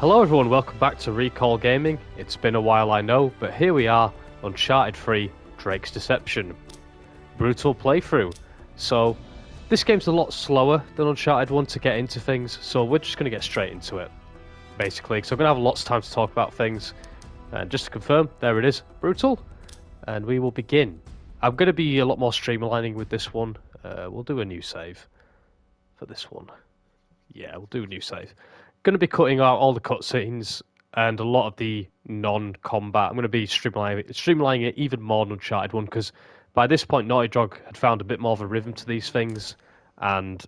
Hello everyone, welcome back to Recall Gaming. It's been a while I know, but here we are, Uncharted 3, Drake's Deception. Brutal playthrough. So, this game's a lot slower than Uncharted 1 to get into things, so we're just going to get straight into it, basically. So I'm going to have lots of time to talk about things. And just to confirm, there it is, Brutal. And we will begin. I'm going to be a lot more streamlining with this one. We'll do a new save for this one. Yeah, we'll do a new save. Going to be cutting out all the cutscenes and a lot of the non-combat. I'm going to be streamlining it even more than Uncharted 1, because by this point Naughty Dog had found a bit more of a rhythm to these things, and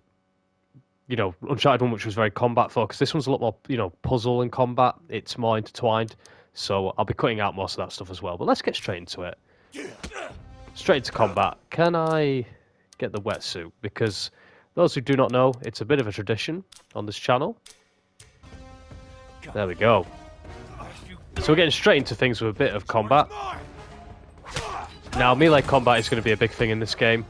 you know, Uncharted 1, which was very combat focused, this one's a lot more, you know, puzzle and combat. It's more intertwined, so I'll be cutting out most of that stuff as well. But let's get straight into it. Straight into combat. Can I get the wetsuit? Because those who do not know, it's a bit of a tradition on this channel. There we go. So we're getting straight into things with a bit of combat. Now, melee combat is going to be a big thing in this game.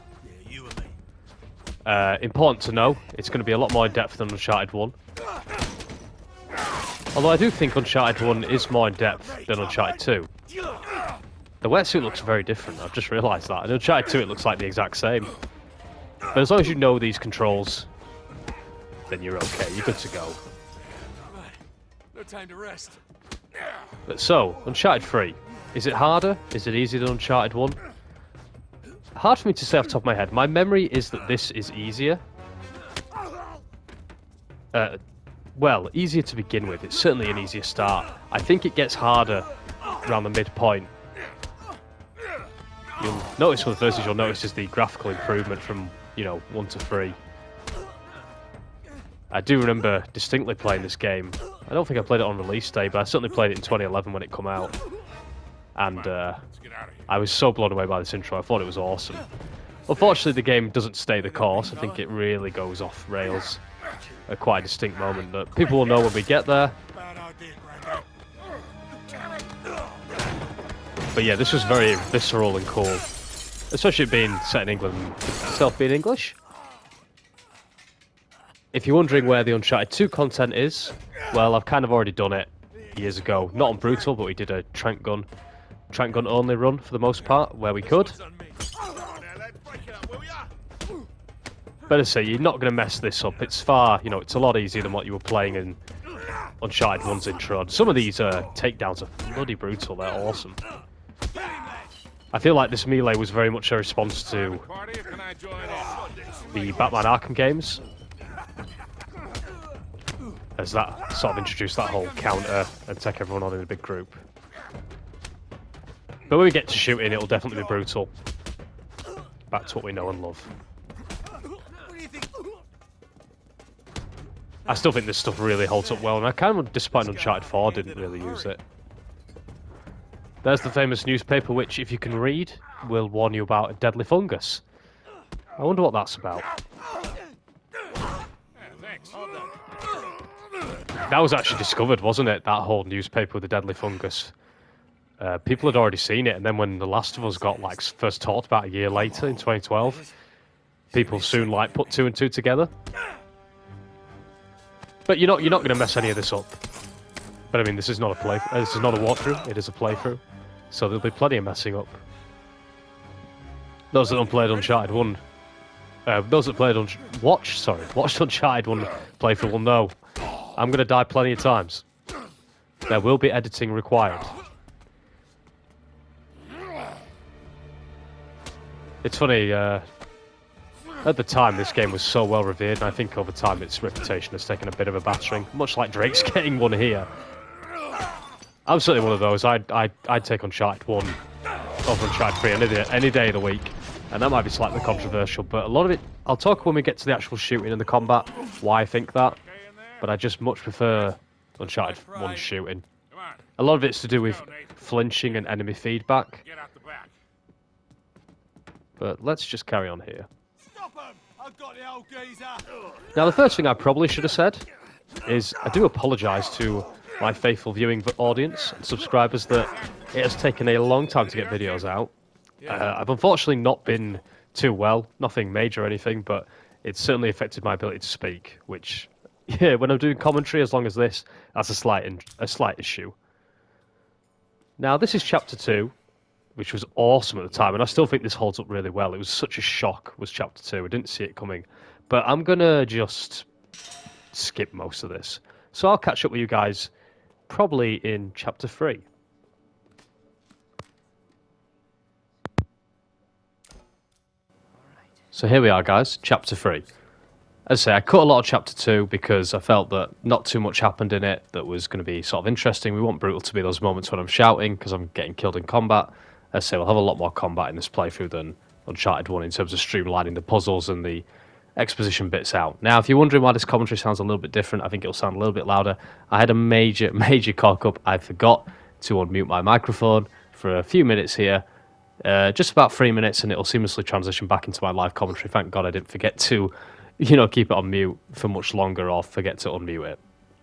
Important to know, it's going to be a lot more in-depth than Uncharted 1. Although I do think Uncharted 1 is more in-depth than Uncharted 2. The wetsuit looks very different, I've just realised that. In Uncharted 2 it looks like the exact same. But as long as you know these controls, then you're okay, you're good to go. No time to rest. But so, Uncharted 3. Is it harder? Is it easier than Uncharted 1? Hard for me to say off the top of my head. My memory is that this is easier. Well, easier to begin with. It's certainly an easier start. I think it gets harder around the midpoint. You'll notice one of the first things you'll notice is the graphical improvement from, you know, 1 to 3. I do remember distinctly playing this game. I don't think I played it on release day, but I certainly played it in 2011 when it came out. And I was so blown away by this intro. I thought it was awesome. Unfortunately, the game doesn't stay the course. I think it really goes off rails at quite a distinct moment, but people will know when we get there. But yeah, this was very visceral and cool. Especially being set in England, itself being English. If you're wondering where the Uncharted 2 content is, well, I've kind of already done it years ago. Not on Brutal, but we did a Trank gun only run for the most part, where we could. Better say, you're not going to mess this up. It's far, you know, it's a lot easier than what you were playing in Uncharted 1's intro. And some of these takedowns are bloody brutal, they're awesome. I feel like this melee was very much a response to the Batman Arkham games, as that sort of introduced that whole counter and take everyone on in a big group. But when we get to shooting, it'll definitely be brutal. Back to what we know and love. I still think this stuff really holds up well, and I kind of disappointed Uncharted 4 didn't really use it. There's the famous newspaper which, if you can read, will warn you about a deadly fungus. I wonder what that's about. That was actually discovered, wasn't it? That whole newspaper with the deadly fungus. People had already seen it, and then when The Last of Us got like first talked about a year later in 2012, people soon like put 2 and 2 together. But you're not going to mess any of this up. But I mean, this is not a this is not a walkthrough. It is a playthrough, so there'll be plenty of messing up. Those that unplayed Uncharted 1, those that played watched Uncharted 1 playthrough will know. I'm going to die plenty of times. There will be editing required. It's funny, at the time this game was so well revered, and I think over time its reputation has taken a bit of a battering, much like Drake's getting one here. I'm certainly one of those. I'd take Uncharted 1 over Uncharted 3 any day of the week, and that might be slightly controversial, but a lot of it, I'll talk when we get to the actual shooting and the combat, why I think that. But I just much prefer Uncharted 1 shooting. A lot of it's to do with flinching and enemy feedback. But let's just carry on here. Now, the first thing I probably should have said is I do apologise to my faithful viewing audience and subscribers that it has taken a long time to get videos out. I've unfortunately not been too well, nothing major or anything, but it's certainly affected my ability to speak, which Yeah, when I'm doing commentary, as long as this, that's a slight issue. Now, this is Chapter 2, which was awesome at the time, and I still think this holds up really well. It was such a shock, was Chapter 2. I didn't see it coming. But I'm going to just skip most of this. So I'll catch up with you guys probably in Chapter 3. So here we are, guys, Chapter 3. As I say, I cut a lot of Chapter 2 because I felt that not too much happened in it that was going to be sort of interesting. We want Brutal to be those moments when I'm shouting because I'm getting killed in combat. As I say, we'll have a lot more combat in this playthrough than Uncharted 1 in terms of streamlining the puzzles and the exposition bits out. Now, if you're wondering why this commentary sounds a little bit different, I think it'll sound a little bit louder. I had a major cock up. I forgot to unmute my microphone for a few minutes here. Just about 3 minutes, and it'll seamlessly transition back into my live commentary. Thank God I didn't forget to, keep it on mute for much longer or forget to unmute it.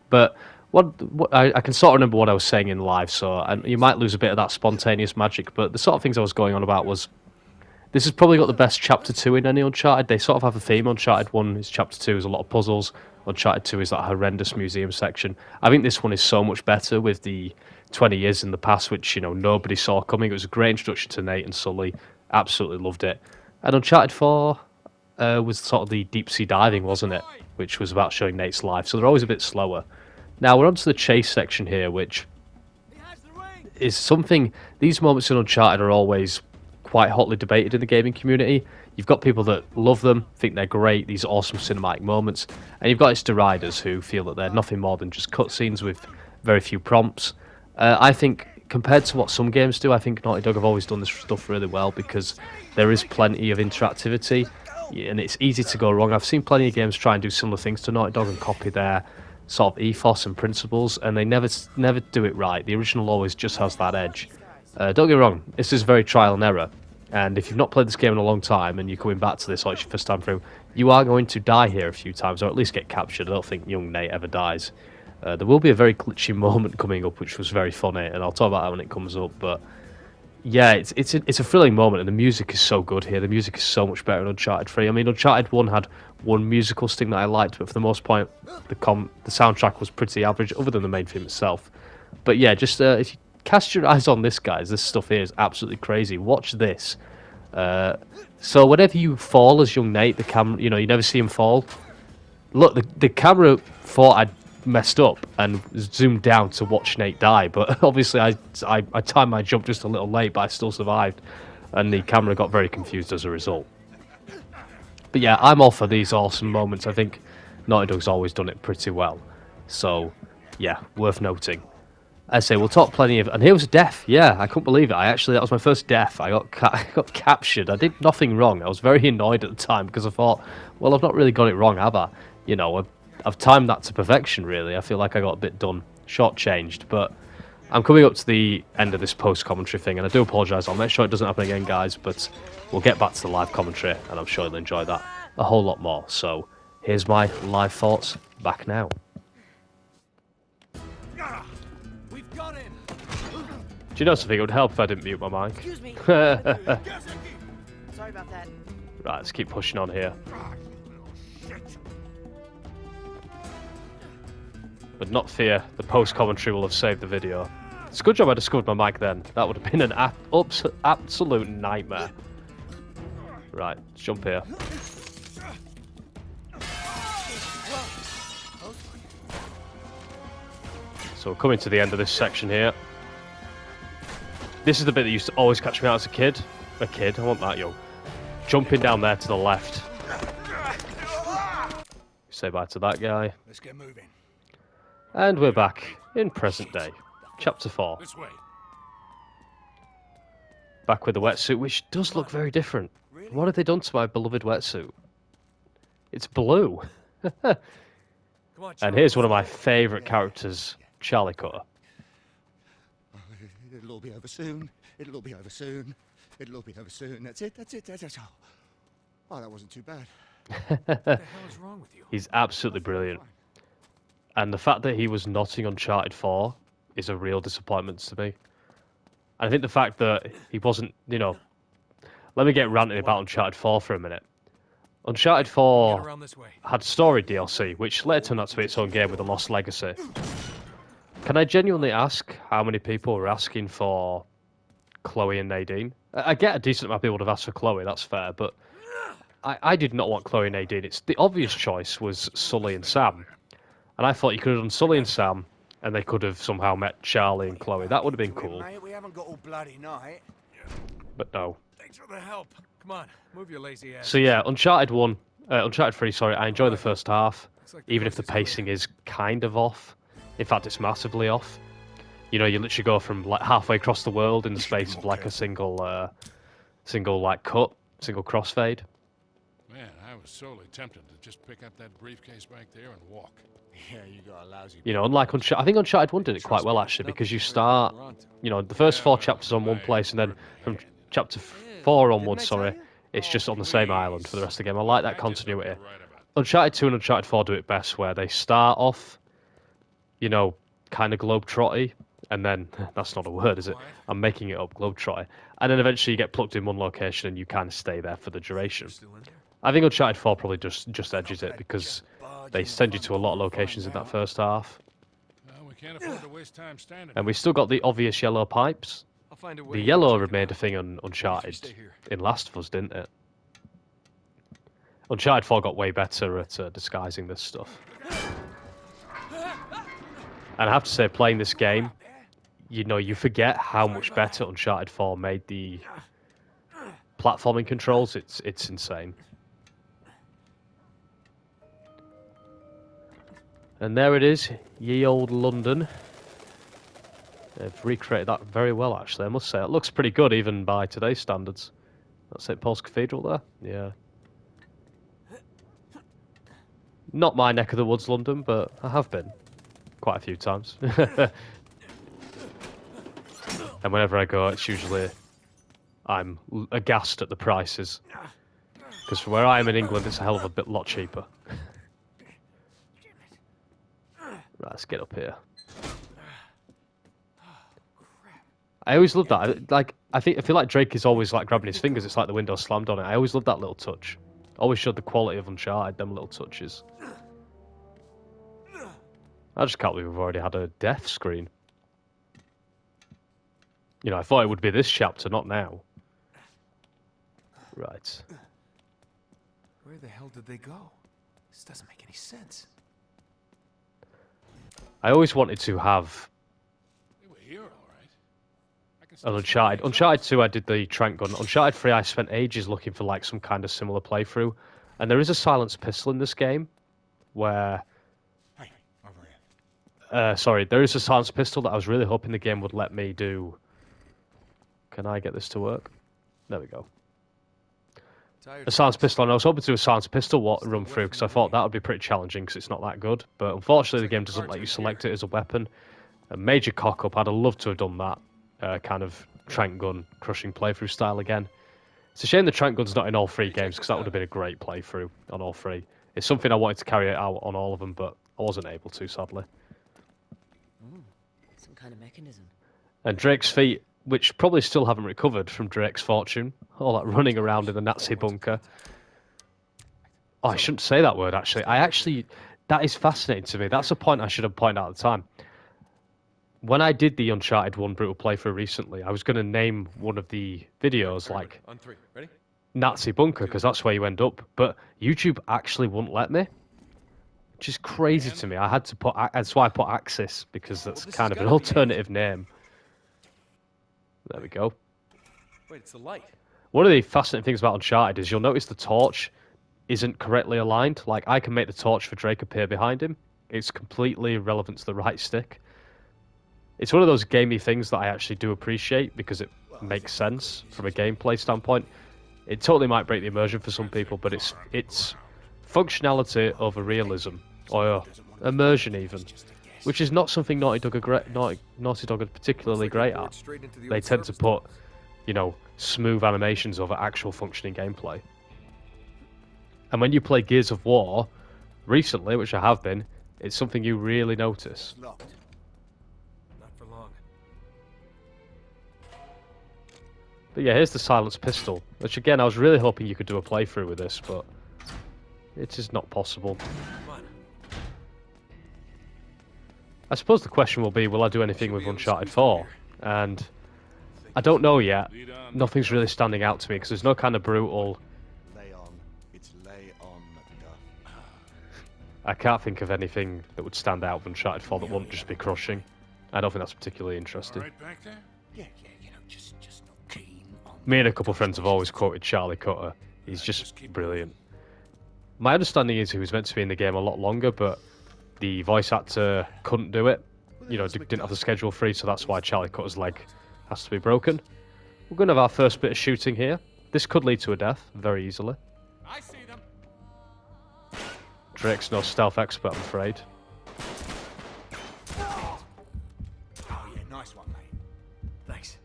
But what I can sort of remember what I was saying in live, and you might lose a bit of that spontaneous magic, but the sort of things I was going on about was, this has probably got the best Chapter 2 in any Uncharted. They sort of have a theme. Uncharted 1 is Chapter 2 is a lot of puzzles. Uncharted 2 is that horrendous museum section. I think this one is so much better with the 20 years in the past, which, nobody saw coming. It was a great introduction to Nate and Sully. Absolutely loved it. And Uncharted 4 was sort of the deep-sea diving, wasn't it? Which was about showing Nate's life. So they're always a bit slower. Now, we're onto the chase section here, which is something... These moments in Uncharted are always quite hotly debated in the gaming community. You've got people that love them, think they're great, these awesome cinematic moments, and you've got its deriders who feel that they're nothing more than just cutscenes with very few prompts. I think, compared to what some games do, I think Naughty Dog have always done this stuff really well because there is plenty of interactivity, and it's easy to go wrong. I've seen plenty of games try and do similar things to Naughty Dog and copy their sort of ethos and principles, and they never do it right. The original always just has that edge. Don't get me wrong, this is very trial and error. And if you've not played this game in a long time and you're coming back to this or it's your first time through, you are going to die here a few times, or at least get captured. I don't think young Nate ever dies. There will be a very glitchy moment coming up, which was very funny, and I'll talk about that when it comes up. But yeah, it's a thrilling moment, and the music is so good here. The music is so much better in Uncharted 3. I mean, Uncharted 1 had one musical sting that I liked, but for the most part, the soundtrack was pretty average, other than the main theme itself. But yeah, just if you cast your eyes on this, guys, this stuff here is absolutely crazy. Watch this. So whenever you fall as young Nate, the camera, you never see him fall. Look, the camera thought I'd messed up and zoomed down to watch Nate die, but obviously I timed my jump just a little late, but I still survived, and the camera got very confused as a result. But yeah, I'm all for these awesome moments. I think Naughty Dog's always done it pretty well. So yeah, worth noting. I say we'll talk plenty of, and here was a death. Yeah, I couldn't believe it. That was my first death. I got captured. I did nothing wrong. I was very annoyed at the time because I thought, well, I've not really got it wrong, have I? I've timed that to perfection. Really, I feel like I got a bit done, shortchanged. But I'm coming up to the end of this post-commentary thing, and I do apologise. I'll make sure it doesn't happen again, guys. But we'll get back to the live commentary, and I'm sure you'll enjoy that a whole lot more. So here's my live thoughts back now. Do you know something? It would help if I didn't mute my mic. Excuse me. Sorry about that. Right, let's keep pushing on here. But not fear, the post-commentary will have saved the video. It's a good job I discovered my mic then. That would have been an absolute nightmare. Right, let's jump here. So we're coming to the end of this section here. This is the bit that used to always catch me out as a kid. I want that, yo. Jumping down there to the left. Say bye to that guy. Let's get moving. And we're back in present day. Chapter 4. This way. Back with the wetsuit, which does look very different. What have they done to my beloved wetsuit? It's blue. Come on, And here's one of my favourite characters, Charlie Cutter. It'll all be over soon. It'll all be over soon. It'll all be over soon. That's it. That's all. Oh, that wasn't too bad. What the hell is wrong with you? He's absolutely brilliant. And the fact that he was not in Uncharted 4 is a real disappointment to me. I think the fact that he wasn't, let me get ranting about Uncharted 4 for a minute. Uncharted Get 4 around this way. had story DLC, which later turned out to be its own game with a Lost Legacy. Can I genuinely ask how many people were asking for Chloe and Nadine? I get a decent amount of people would have asked for Chloe, that's fair, but I did not want Chloe and Nadine. It's the obvious choice was Sully and Sam. And I thought you could have done Sully and Sam, and they could have somehow met Charlie and Chloe. That would have been cool. Mate, we haven't got all bloody night. But no. Thanks for the help. Come on, move your lazy ass. So yeah, Uncharted 3, sorry, I enjoyed the first half, even if the pacing is kind of off. In fact, it's massively off. You know, you literally go from like halfway across the world in the space of like a single like cut, single crossfade. Man, I was sorely tempted to just pick up that briefcase back there and walk. Yeah, you got a lousy. You know, unlike Uncharted, I think Uncharted 1 did it quite well actually, because you start, you know, the first 4 chapters on one place, and then from chapter 4 onwards, sorry, it's just on the same island for the rest of the game. I like that continuity. Uncharted 2 and Uncharted 4 do it best, where they start off, you know, kind of globe-trotty, and then, that's not a word, is it? I'm making it up, globe-trotty. And then eventually you get plugged in one location and you kind of stay there for the duration. I think Uncharted 4 probably just edges it, because they send you to a lot of locations in that first half. Well, we can't afford to waste time standing. And we still got the obvious yellow pipes. I'll find a way. The yellow remained a thing on Uncharted in Last of Us, didn't it? Uncharted 4 got way better at disguising this stuff. And I have to say, playing this game, you know, you forget how much better Uncharted 4 made the platforming controls. It's insane. And there it is, ye old London. They've recreated that very well, actually, I must say. It looks pretty good, even by today's standards. That's St. Paul's Cathedral there? Yeah. Not my neck of the woods, London, but I have been. Quite a few times. And whenever I go, it's usually... I'm aghast at the prices. Because from where I am in England, it's a hell of a lot cheaper. Right, let's get up here. I always love that. Like, I feel like Drake is always like grabbing his fingers. It's like the window slammed on it. I always love that little touch. Always showed the quality of Uncharted, them little touches. I just can't believe we've already had a death screen. You know, I thought it would be this chapter, not now. Right. Where the hell did they go? This doesn't make any sense. I always wanted to have They were here, all right. I can an still Uncharted. Uncharted 2, I did the trank gun. Uncharted 3, I spent ages looking for like some kind of similar playthrough. And there is a silenced pistol in this game, where... Hey, over here. Sorry, there is a silenced pistol that I was really hoping the game would let me do. Can I get this to work? There we go. A silenced pistol, and I was hoping to do a silenced pistol run through, because I thought that would be pretty challenging, because it's not that good. But unfortunately, the game doesn't let you select it as a weapon. A major cock-up. I'd have loved to have done that kind of trank gun crushing playthrough style again. It's a shame the trank gun's not in all 3 games, because that would have been a great playthrough on all 3. It's something I wanted to carry out on all of them, but I wasn't able to, sadly. Some kind of mechanism. And Drake's feet, which probably still haven't recovered from Drake's fortune. All that running around in the Nazi bunker. Oh, I shouldn't say that word, actually. That is fascinating to me. That's a point I should have pointed out at the time. When I did the Uncharted 1 brutal playthrough recently, I was going to name one of the videos like On 3, ready? Nazi bunker, because that's where you end up. But YouTube actually wouldn't let me. Which is crazy to me. I had to put... That's why I put Axis, because that's kind of an alternative name. There we go. Wait, it's the light. One of the fascinating things about Uncharted is you'll notice the torch isn't correctly aligned. Like, I can make the torch for Drake appear behind him. It's completely irrelevant to the right stick. It's one of those gamey things that I actually do appreciate, because it makes sense from a gameplay standpoint. It totally might break the immersion for some people, but it's functionality over realism, or immersion even, which is not something Naughty Dog are particularly great at. They tend to put, you know, smooth animations over actual functioning gameplay. And when you play Gears of War recently, which I have been, it's something you really notice. Locked. Not for long. But yeah, here's the silenced pistol, which again, I was really hoping you could do a playthrough with this, but It is not possible. Come on. I suppose the question will be, will I do anything with Should be able to Uncharted squeeze through 4? here. And I don't know yet. Lead on. Nothing's really standing out to me because there's no kind of brutal... Lay on. It's lay on, Macduff. I can't think of anything that would stand out of Uncharted 4 that won't just be crushing. I don't think that's particularly All interesting. right back there? Yeah, you know, just not keen on. Me and a couple of friends have always quoted Charlie Cutter. He's just brilliant. My understanding is he was meant to be in the game a lot longer, but the voice actor couldn't do it. You know, didn't have the schedule free, so that's why Charlie Cutter's leg has to be broken. We're going to have our first bit of shooting here. This could lead to a death, very easily. I see them. Drake's no stealth expert, I'm afraid. Oh yeah, nice one, mate. Thanks.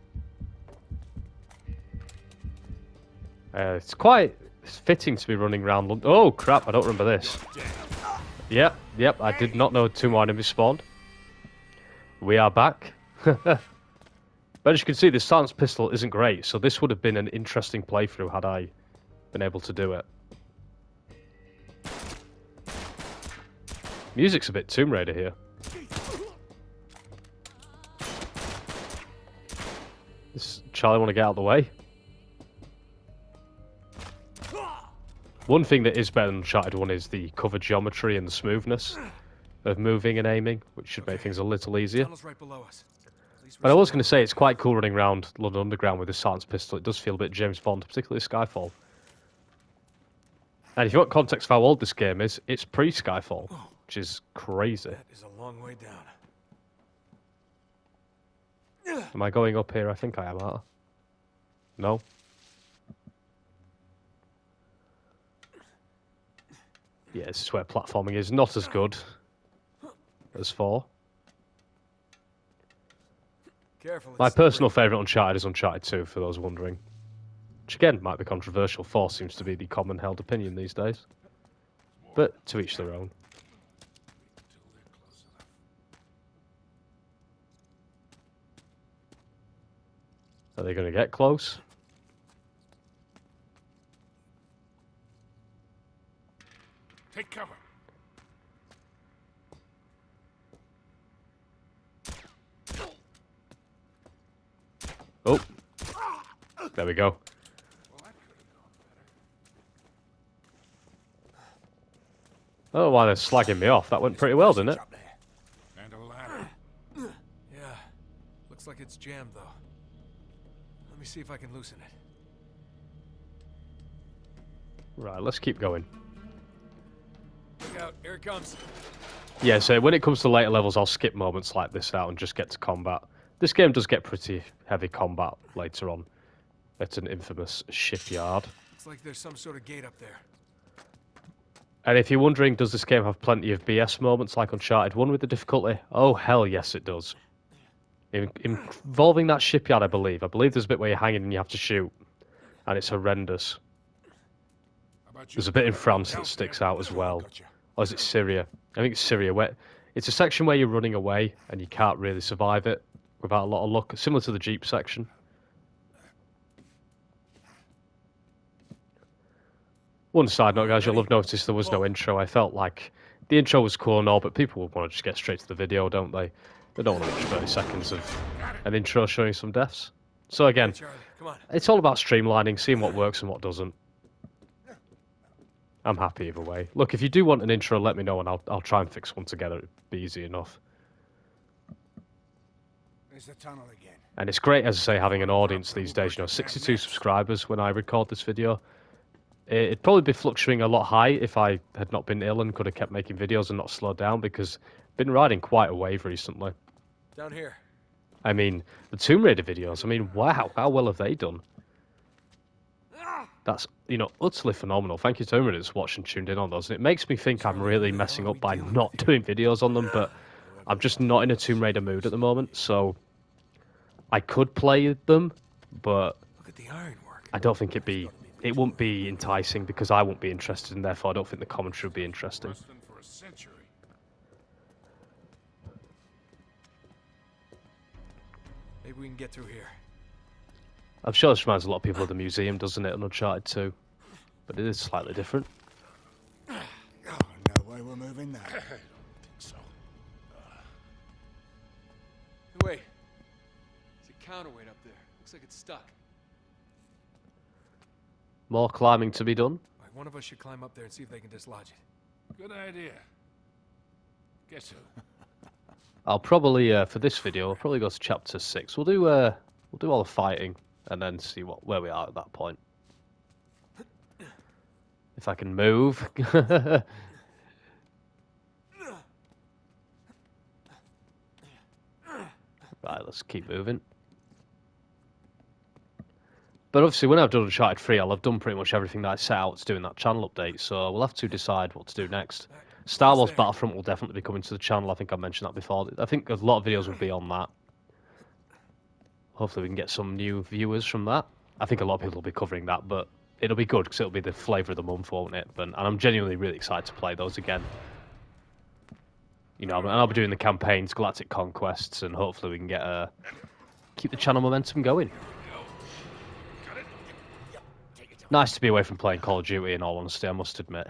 It's quite fitting to be running around London. Oh, crap, I don't remember this. Yep, I did not know two more enemies spawned. We are back. But as you can see, this silence pistol isn't great, so this would have been an interesting playthrough had I been able to do it. Music's a bit Tomb Raider here. Does Charlie want to get out of the way? One thing that is better than Uncharted 1 is the cover geometry and the smoothness of moving and aiming, which should make things a little easier. Tunnel's right below us. At least But I we're was still- going to say, it's quite cool running around London Underground with this silence pistol. It does feel a bit James Bond, particularly Skyfall. And if you want context of how old this game is, it's pre-Skyfall, which is crazy. That is a long way down. Am I going up here? I think I am, aren't I? No? Yeah, this is where platforming is not as good as 4. Careful. My it's personal favourite Uncharted is Uncharted 2, for those wondering. Which again, might be controversial. 4 seems to be the common held opinion these days. But to each their own. Are they going to get close? Take cover. Oh. There we go. I don't know why they're slagging me off. That went pretty well, didn't it? Up there. And a ladder. Yeah. Looks like it's jammed, though. Let me see if I can loosen it. Right, let's keep going. Look out. Here it comes. Yeah, so when it comes to later levels, I'll skip moments like this out and just get to combat. This game does get pretty heavy combat later on. It's an infamous shipyard. Looks like there's some sort of gate up there. And if you're wondering, does this game have plenty of BS moments like Uncharted 1 with the difficulty? Oh, hell yes, it does. Involving that shipyard, I believe. I believe there's a bit where you're hanging and you have to shoot. And it's horrendous. How about you? There's a bit in France that sticks out as well. Or is it Syria? I think it's Syria. Where it's a section where you're running away and you can't really survive it without a lot of luck. Similar to the Jeep section. One side note, guys, you'll have noticed there was no intro. I felt like the intro was cool and all, but people would want to just get straight to the video, don't they? They don't want to watch 30 seconds of an intro showing some deaths. So again, Charlie, come on. it's all about streamlining, seeing what works and what doesn't. I'm happy either way. Look, if you do want an intro, let me know and I'll try and fix one together. It'd be easy enough. There's the tunnel again. And it's great, as I say, having an audience these days. You know, 62 subscribers when I record this video. It'd probably be fluctuating a lot high if I had not been ill and could have kept making videos and not slowed down, because I've been riding quite a wave recently. Down here. I mean, the Tomb Raider videos, I mean, wow, how well have they done? That's, you know, utterly phenomenal. Thank you, Tomb Raider, that's watched and tuned in on those. And it makes me think I'm really messing up by not doing videos on them, but I'm just not in a Tomb Raider mood at the moment, so I could play them, but Look at the ironwork. I don't think it won't be enticing because I won't be interested, and therefore I don't think the commentary will be interesting. Rustin for a century. Maybe we can get through here. I'm sure this reminds a lot of people of the museum, doesn't it, on Uncharted 2? But it is slightly different. don't think so. Wait. There's a counterweight up there. Looks like it's stuck. More climbing to be done. Right, one of us should climb up there and see if they can dislodge it. Good idea. Guess who? I'll probably for this video, I'll probably go to chapter 6. We'll do all the fighting and then see where we are at that point. If I can move. Right, let's keep moving. But obviously, when I've done Uncharted 3, I'll have done pretty much everything that I set out to do in that channel update, so we'll have to decide what to do next. Star Wars Battlefront will definitely be coming to the channel. I think I mentioned that before. I think a lot of videos will be on that. Hopefully we can get some new viewers from that. I think a lot of people will be covering that, but it'll be good because it'll be the flavour of the month, won't it? And I'm genuinely really excited to play those again. You know, and I'll be doing the campaigns, Galactic Conquests, and hopefully we can get keep the channel momentum going. Nice to be away from playing Call of Duty, in all honesty, I must admit.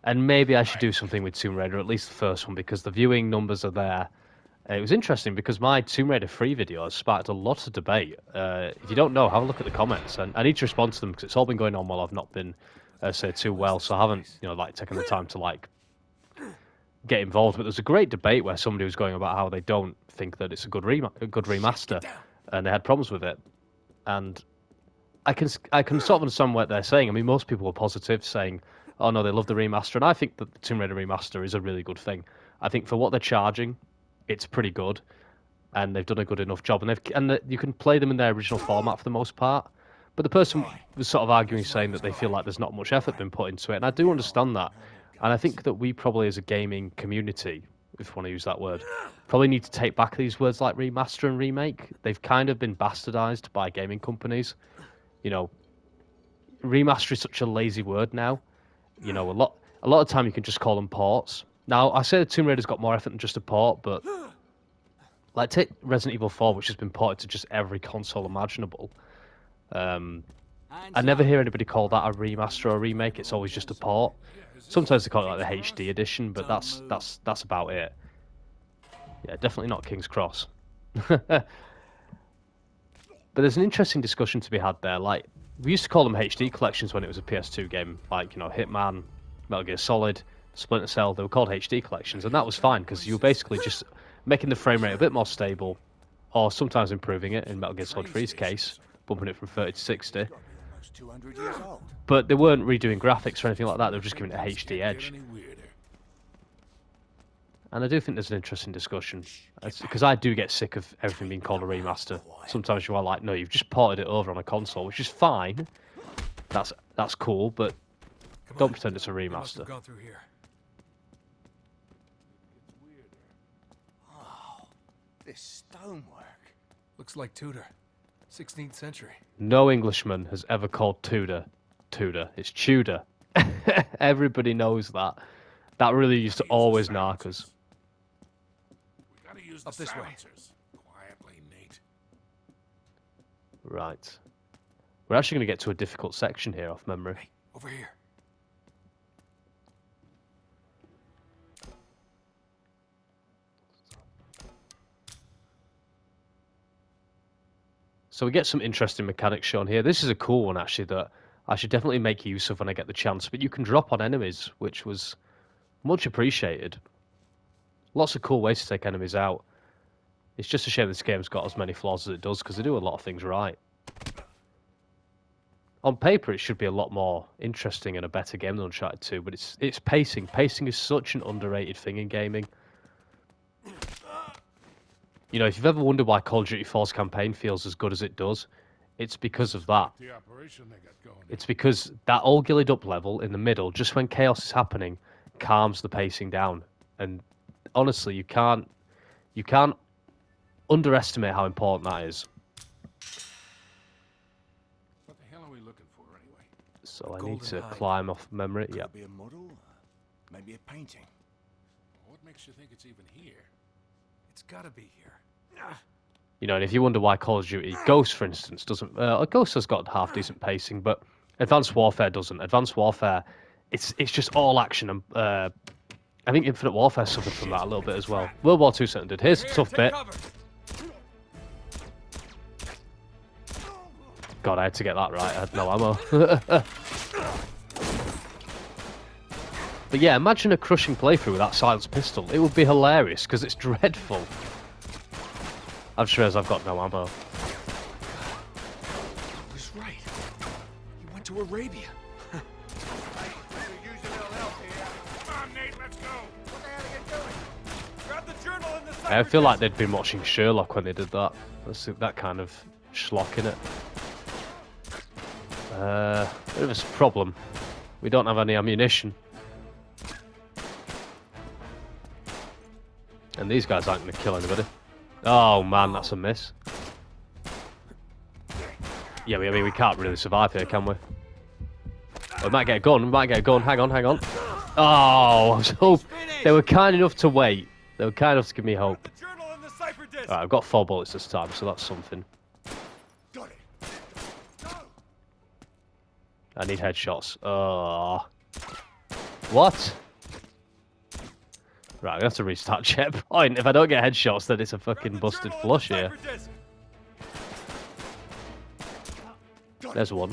And maybe I should do something with Tomb Raider, at least the first one, because the viewing numbers are there. It was interesting because my Tomb Raider 3 video has sparked a lot of debate. If you don't know, have a look at the comments. And I need to respond to them because it's all been going on while I've not been, say, too well. So I haven't, taken the time to, get involved. But there's a great debate where somebody was going about how they don't think that it's a good remaster. And they had problems with it. And I can sort of understand what they're saying. I mean, most people were positive, saying, oh no, they love the remaster. And I think that the Tomb Raider remaster is a really good thing. I think for what they're charging, it's pretty good, and they've done a good enough job. And you can play them in their original format for the most part. But the person was sort of arguing, saying that they feel like there's not much effort been put into it, and I do understand that. And I think that we probably, as a gaming community, if you want to use that word, probably need to take back these words like remaster and remake. They've kind of been bastardized by gaming companies. You know, remaster is such a lazy word now. You know, a lot of time you can just call them ports. Now, I say the Tomb Raider's got more effort than just a port, but take Resident Evil 4, which has been ported to just every console imaginable. I never hear anybody call that a remaster or a remake. It's always just a port. Sometimes they call it like the HD edition, but that's about it. Yeah, definitely not King's Cross. But there's an interesting discussion to be had there. Like, we used to call them HD collections when it was a PS2 game, like, Hitman, Metal Gear Solid, Splinter Cell. They were called HD collections, and that was fine because you were basically just making the frame rate a bit more stable, or sometimes improving it in Metal Gear Solid 3's case, bumping it from 30 to 60. But they weren't redoing graphics or anything like that. They were just giving it a HD edge. And I do think there's an interesting discussion, because I do get sick of everything being called a remaster. Sometimes you are like, no, you've just ported it over on a console, which is fine. That's cool, but don't pretend it's a remaster. Gone through here. Oh, this stonework. Looks like Tudor, 16th century. No Englishman has ever called Tudor. It's Tudor. Everybody knows that. That really used to always narc us. We gotta use Up the this way. silencers. Quietly, Nate. Right. We're actually going to get to a difficult section here off memory. Hey, over here. So we get some interesting mechanics shown here. This is a cool one, actually, that I should definitely make use of when I get the chance. But you can drop on enemies, which was much appreciated. Lots of cool ways to take enemies out. It's just a shame this game's got as many flaws as it does, because they do a lot of things right. On paper, it should be a lot more interesting and a better game than Uncharted 2, but it's pacing. Pacing is such an underrated thing in gaming. You know, if you've ever wondered why Call of Duty 4's campaign feels as good as it does, it's because of that. The operation they got going. It's because that all gillied up level in the middle, just when chaos is happening, calms the pacing down. And honestly, you can't underestimate how important that is. What the hell are we looking for anyway? So I need to climb off memory. Could Yeah. it be a model? Maybe a painting. What makes you think it's even here? It's gotta be here. You know, and if you wonder why Call of Duty Ghost, for instance, doesn't... Ghost has got half decent pacing, but Advanced Warfare doesn't. Advanced Warfare, it's just all action and I think Infinite Warfare suffered from that a little bit as well. World War II certainly did. Here's a tough bit. God, I had to get that right. I had no ammo. But yeah, imagine a crushing playthrough with that silenced pistol. It would be hilarious, because it's dreadful. I've just realised I've got no ammo. He was right. He went to Arabia. I feel like they'd been watching Sherlock when they did that. That's that kind of schlock in it. Bit of a problem. We don't have any ammunition. And these guys aren't going to kill anybody. Oh man, that's a miss. Yeah, I mean, we can't really survive here, can we? We might get a gun, we might get a gun. Hang on, hang on. Oh, I was hoping. They were kind enough to wait. They were kind enough to give me hope. Alright, I've got 4 bullets this time, so that's something. I need headshots. Oh. What? Right, we have to restart checkpoint. If I don't get headshots, then it's a fucking busted flush here. There's one.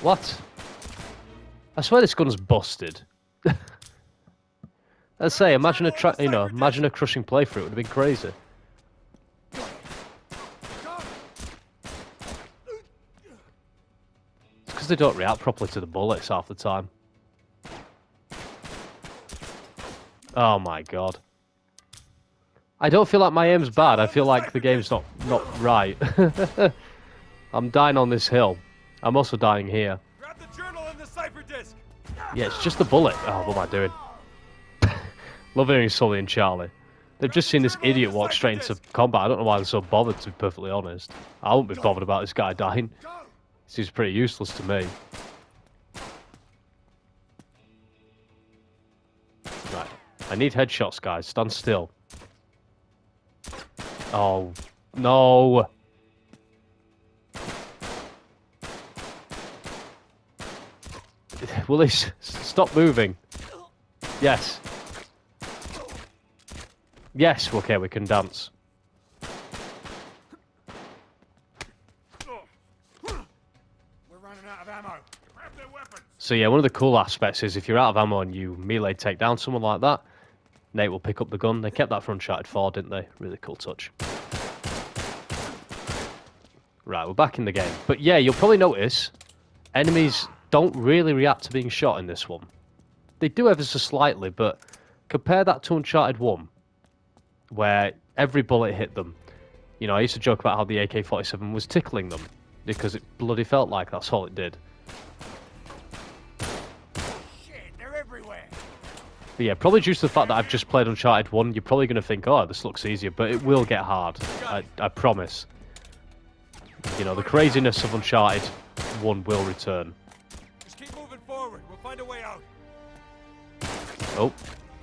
What? I swear this gun's busted. Let's say, imagine imagine a crushing playthrough. It would have been crazy. It's because they don't react properly to the bullets half the time. Oh my god. I don't feel like my aim's bad. I feel like the game's not right. I'm dying on this hill. I'm also dying here. Grab the journal and the cipher disk. Yeah, it's just the bullet. Oh, what am I doing? Love hearing Sully and Charlie. They've just seen this idiot walk straight into combat. I don't know why they're so bothered, to be perfectly honest. I wouldn't be bothered about this guy dying. Seems pretty useless to me. Right. I need headshots, guys. Stand still. Oh, no. Will they stop moving? Yes. Yes, okay, we can dance. We're running out of ammo. Grab their weapons. So yeah, one of the cool aspects is if you're out of ammo and you melee take down someone like that, Nate will pick up the gun. They kept that for Uncharted 4, didn't they? Really cool touch. Right, we're back in the game. But yeah, you'll probably notice enemies don't really react to being shot in this one. They do ever so slightly, but compare that to Uncharted 1, where every bullet hit them. You know, I used to joke about how the AK-47 was tickling them, because it bloody felt like that's all it did. Shit, they're everywhere. But yeah, probably due to the fact that I've just played Uncharted 1, you're probably going to think, oh, this looks easier, but it will get hard. I promise. You know, the craziness of Uncharted 1 will return. Just keep moving forward. We'll find a way out. Oh,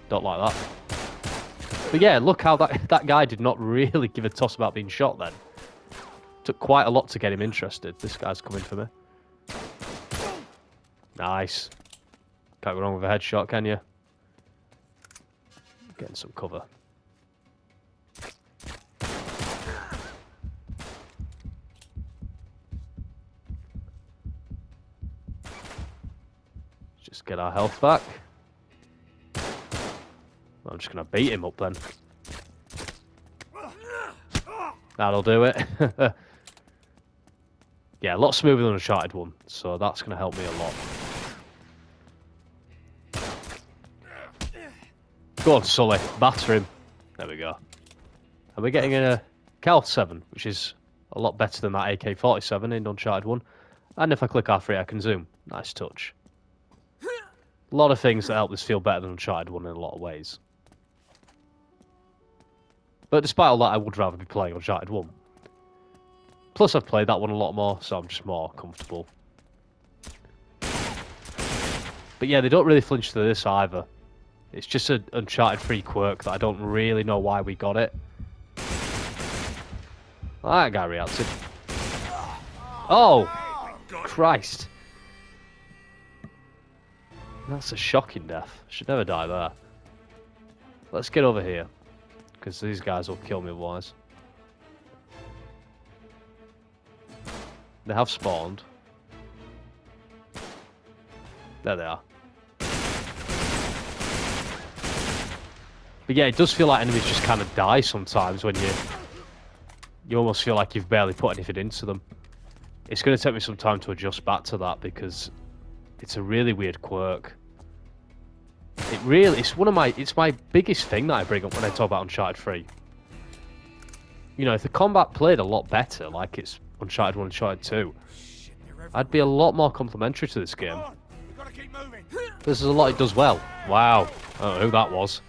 don't like that. But yeah, look how that guy did not really give a toss about being shot then. Took quite a lot to get him interested. This guy's coming for me. Nice. Can't go wrong with a headshot, can you? Getting some cover. Just get our health back. I'm just going to beat him up then. That'll do it. Yeah, a lot smoother than Uncharted 1, so that's going to help me a lot. Go on, Sully. Batter him. There we go. And we're getting a Cal 7, which is a lot better than that AK-47 in Uncharted 1. And if I click R3, I can zoom. Nice touch. A lot of things that help this feel better than Uncharted 1 in a lot of ways. But despite all that, I would rather be playing Uncharted 1. Plus, I've played that one a lot more, so I'm just more comfortable. But yeah, they don't really flinch to this either. It's just an Uncharted 3 quirk that I don't really know why we got it. That guy reacted. Oh! Christ. That's a shocking death. Should never die there. Let's get over here, because these guys will kill me otherwise. They have spawned. There they are. But yeah, it does feel like enemies just kind of die sometimes when you almost feel like you've barely put anything into them. It's going to take me some time to adjust back to that because it's a really weird quirk. It's my biggest thing that I bring up when I talk about Uncharted 3. You know, if the combat played a lot better, like it's Uncharted 1 and Uncharted 2, I'd be a lot more complimentary to this game. This is a lot it does well. Wow. I don't know who that was.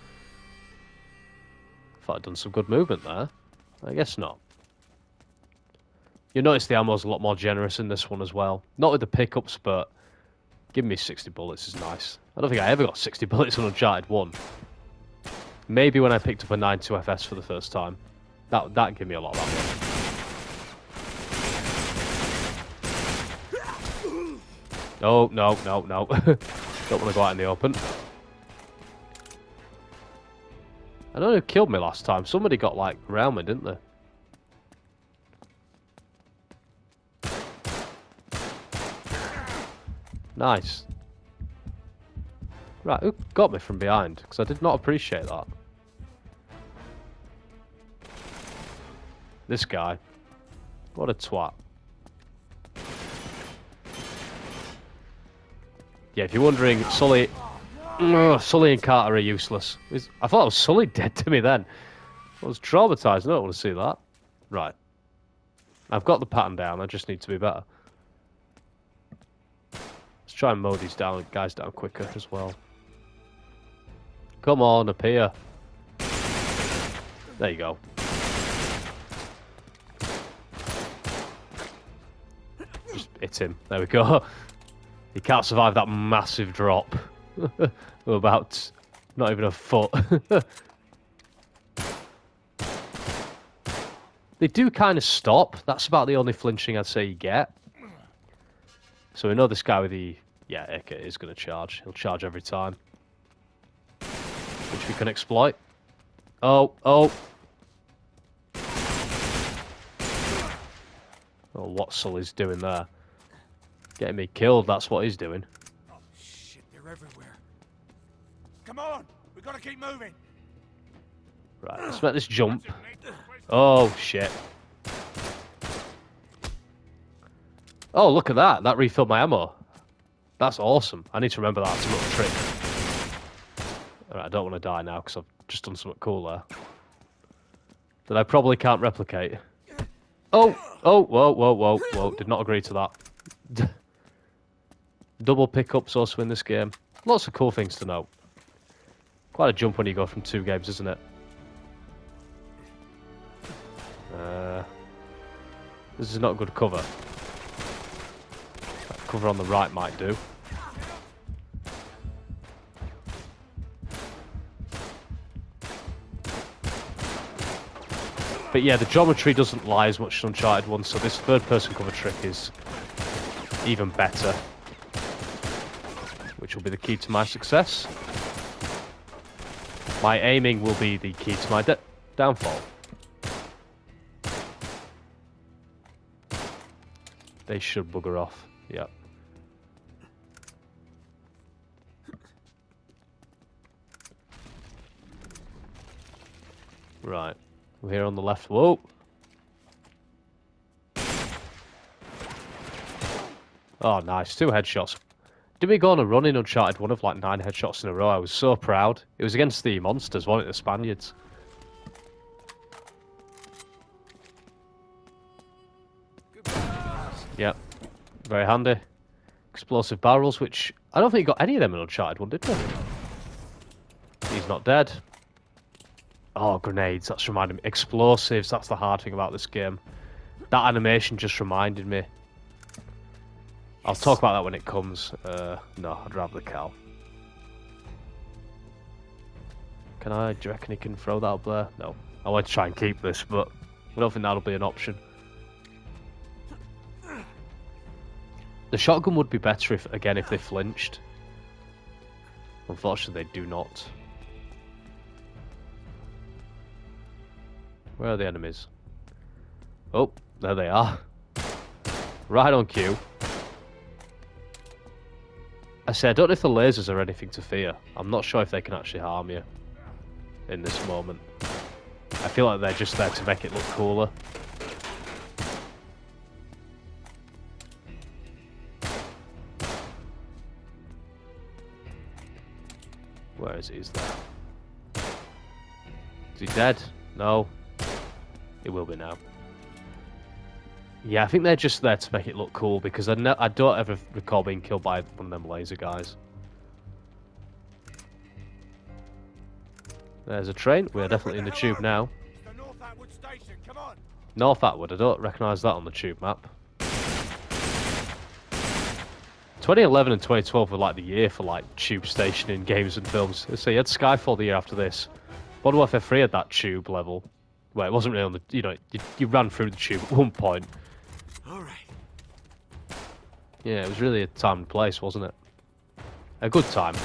Thought I'd done some good movement there. I guess not. You'll notice the ammo's a lot more generous in this one as well. Not with the pickups, but giving me 60 bullets is nice. I don't think I ever got 60 bullets on Uncharted 1. Maybe when I picked up a 9.2 FS for the first time. That gave me a lot of ammo. Oh, no. Don't want to go out in the open. I don't know who killed me last time. Somebody got, like, around me, didn't they? Nice. Right, who got me from behind? Because I did not appreciate that. This guy. What a twat. Yeah, if you're wondering, Sully and Carter are useless. I thought it was Sully dead to me then. I was traumatized. I don't want to see that. Right. I've got the pattern down. I just need to be better. Let's try and mow these guys down quicker as well. Come on, appear. There you go. Just hit him. There we go. He can't survive that massive drop. We're about not even a foot. They do kind of stop. That's about the only flinching I'd say you get. So we know this guy with the... Yeah, AK is going to charge. He'll charge every time. Which we can exploit. Oh. Oh, what Sully's doing there. Getting me killed, that's what he's doing. Oh, shit, they're everywhere. Come on, we gotta keep moving. Right, let's make this jump. Oh, shit. Oh, look at that. That refilled my ammo. That's awesome. I need to remember that. It's a little trick. Alright, I don't want to die now because I've just done something cool there. That I probably can't replicate. Oh! Oh, whoa. Did not agree to that. Double pickups also in this game. Lots of cool things to note. Quite a jump when you go from 2 games, isn't it? This is not good cover. That cover on the right might do. But yeah, the geometry doesn't lie as much as Uncharted 1, so this third-person cover trick is even better. Which will be the key to my success. My aiming will be the key to my downfall. They should bugger off. Yep. Right. We're here on the left. Whoa! Oh, nice. 2 headshots. Did we go on a run in Uncharted 1 of like 9 headshots in a row? I was so proud. It was against the monsters, wasn't it? The Spaniards. Yep. Very handy. Explosive barrels, which... I don't think you got any of them in Uncharted 1, did we? He's not dead. Oh, grenades. That's reminding me. Explosives. That's the hard thing about this game. That animation just reminded me. I'll talk about that when it comes. No, I'd rather the cow. Can I? Do you reckon he can throw that up there? No. I want to try and keep this, but I don't think that'll be an option. The shotgun would be better if they flinched. Unfortunately, they do not. Where are the enemies? Oh, there they are. Right on cue. I say, I don't know if the lasers are anything to fear. I'm not sure if they can actually harm you in this moment. I feel like they're just there to make it look cooler. Where is he? He's there. Is he dead? No. He will be now. Yeah, I think they're just there to make it look cool because I don't ever recall being killed by one of them laser guys. There's a train. We're definitely in the tube now. North Atwood. I don't recognise that on the tube map. 2011 and 2012 were like the year for like tube stationing games and films. So you had Skyfall the year after this. Modern Warfare 3 had that tube level. Well, it wasn't really on the, you ran through the tube at one point. All right. Yeah, it was really a time and place, wasn't it? A good time.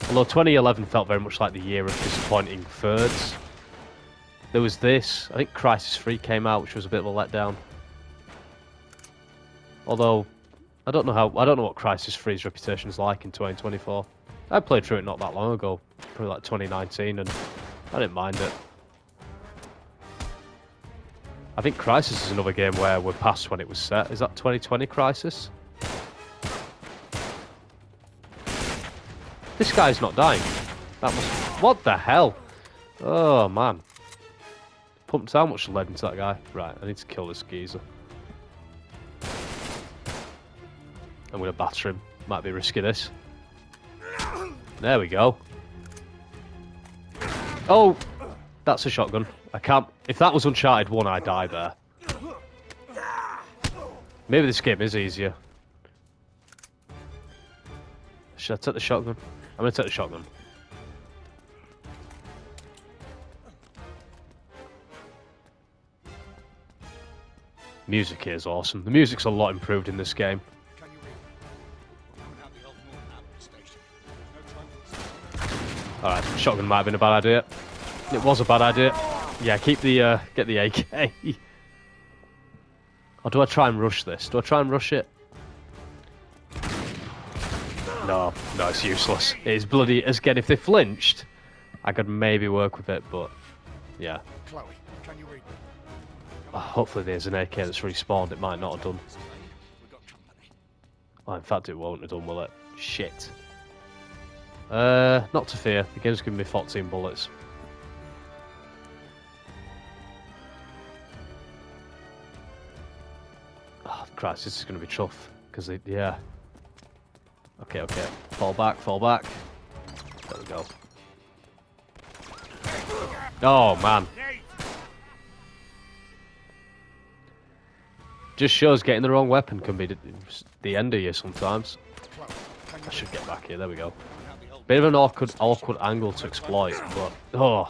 Although 2011 felt very much like the year of disappointing thirds. There was this. I think Crysis 3 came out, which was a bit of a letdown. Although I don't know what Crysis 3's reputation is like in 2024. I played through it not that long ago, probably like 2019, and I didn't mind it. I think Crysis is another game where we're past when it was set. Is that 2020 Crysis? This guy's not dying. That must... What the hell? Oh, man. Pumped how much lead into that guy? Right, I need to kill this geezer. I'm going to batter him. Might be risky, this. There we go. Oh! That's a shotgun. I can't... If that was Uncharted 1, I'd die there. Maybe this game is easier. Should I take the shotgun? I'm going to take the shotgun. Music here is awesome. The music's a lot improved in this game. Alright, shotgun might have been a bad idea. It was a bad idea. Yeah, keep the, get the AK. Or do I try and rush this? Do I try and rush it? No, it's useless. It is bloody... Again, if they flinched, I could maybe work with it, but... Yeah. Chloe, can you read? Hopefully there's an AK that's respawned. It might not have done. Oh, in fact, it won't have done, will it? Shit. Not to fear. The game's giving me 14 bullets. Oh, Christ, this is going to be tough. Because, yeah. Okay. Fall back. There we go. Oh, man. Just shows getting the wrong weapon can be the end of you sometimes. I should get back here. There we go. Bit of an awkward angle to exploit, but... Oh.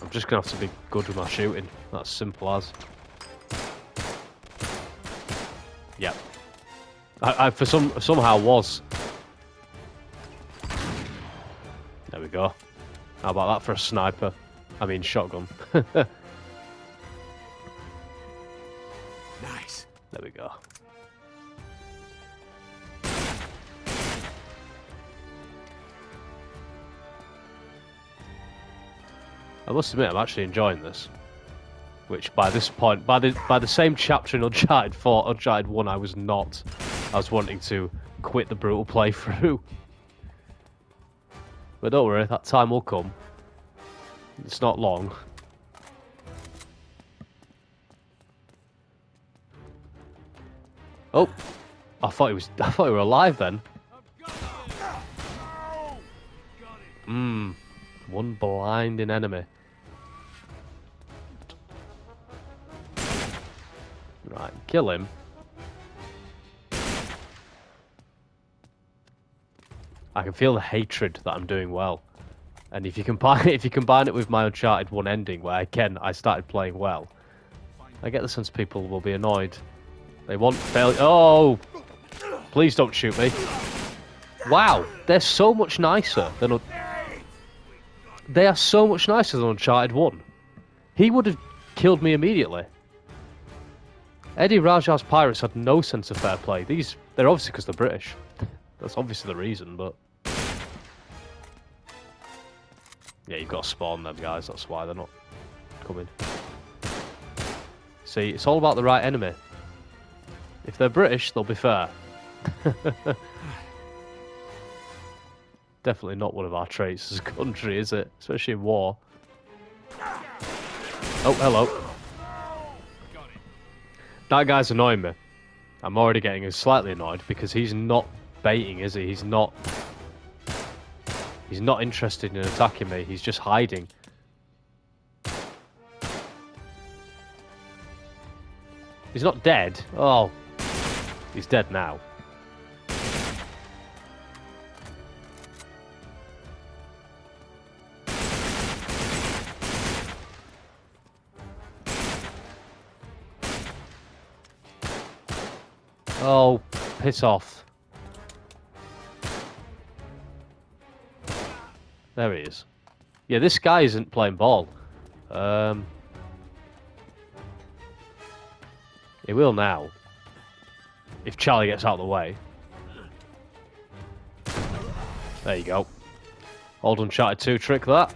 I'm just going to have to be good with my shooting. That's simple as. Yep. I somehow was. There we go. How about that for a sniper? I mean shotgun. Nice. There we go. I must admit, I'm actually enjoying this. Which, by this point, by the same chapter in Uncharted 4, Uncharted 1, I was not. I was wanting to quit the brutal playthrough. But don't worry, that time will come. It's not long. Oh, I thought we were alive then. One blinding enemy. Right, kill him. I can feel the hatred that I'm doing well. And if you combine it with my Uncharted 1 ending, where again I started playing well, I get the sense people will be annoyed. They want failure. Oh! Please don't shoot me. Wow, they're so much nicer than... They are so much nicer than Uncharted 1. He would have killed me immediately. Eddie Rajar's pirates had no sense of fair play. They're obviously because they're British. That's obviously the reason, but... Yeah, you've got to spawn them, guys. That's why they're not coming. See, it's all about the right enemy. If they're British, they'll be fair. Definitely not one of our traits as a country, is it? Especially in war. Oh, hello. That guy's annoying me. I'm already getting slightly annoyed because he's not baiting, is he? He's not interested in attacking me. He's just hiding. He's not dead. Oh, he's dead now. Oh, piss off. There he is. Yeah, this guy isn't playing ball. He will now. If Charlie gets out of the way. There you go. Old Uncharted 2 trick, that.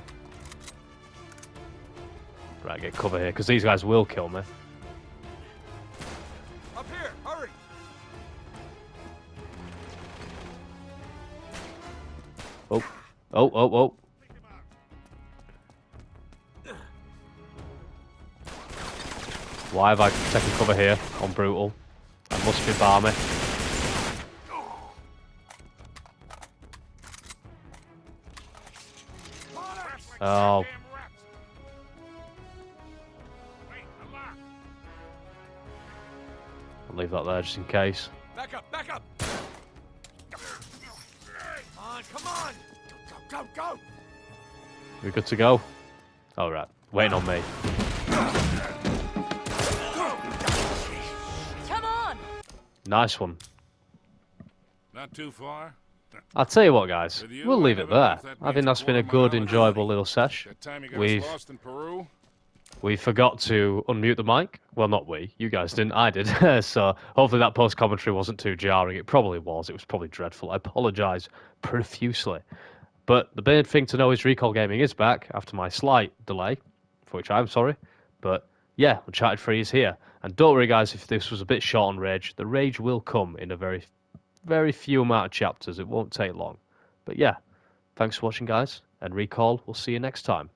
Right, get cover here, because these guys will kill me. Up here, hurry! Oh. Oh, oh, oh. Why have I taken cover here on Brutal? I must be balmy. Oh. I'll leave that there just in case. Back up, back up! Come on! Go, go, go! We're good to go? Alright, waiting on me. Come on! Nice one. Not too far. I'll tell you what, guys, With you, we'll leave I it never there. left that I think that's been a major good, war enjoyable little sesh. That time you got We've us lost in Peru. We forgot to unmute the mic. Well, not we. You guys didn't. I did. So hopefully that post-commentary wasn't too jarring. It probably was. It was probably dreadful. I apologise profusely. But the main thing to know is Recall Gaming is back after my slight delay, for which I'm sorry. But yeah, Uncharted 3 is here. And don't worry, guys, if this was a bit short on Rage, the Rage will come in a very, very few amount of chapters. It won't take long. But yeah, thanks for watching, guys. And Recall, we'll see you next time.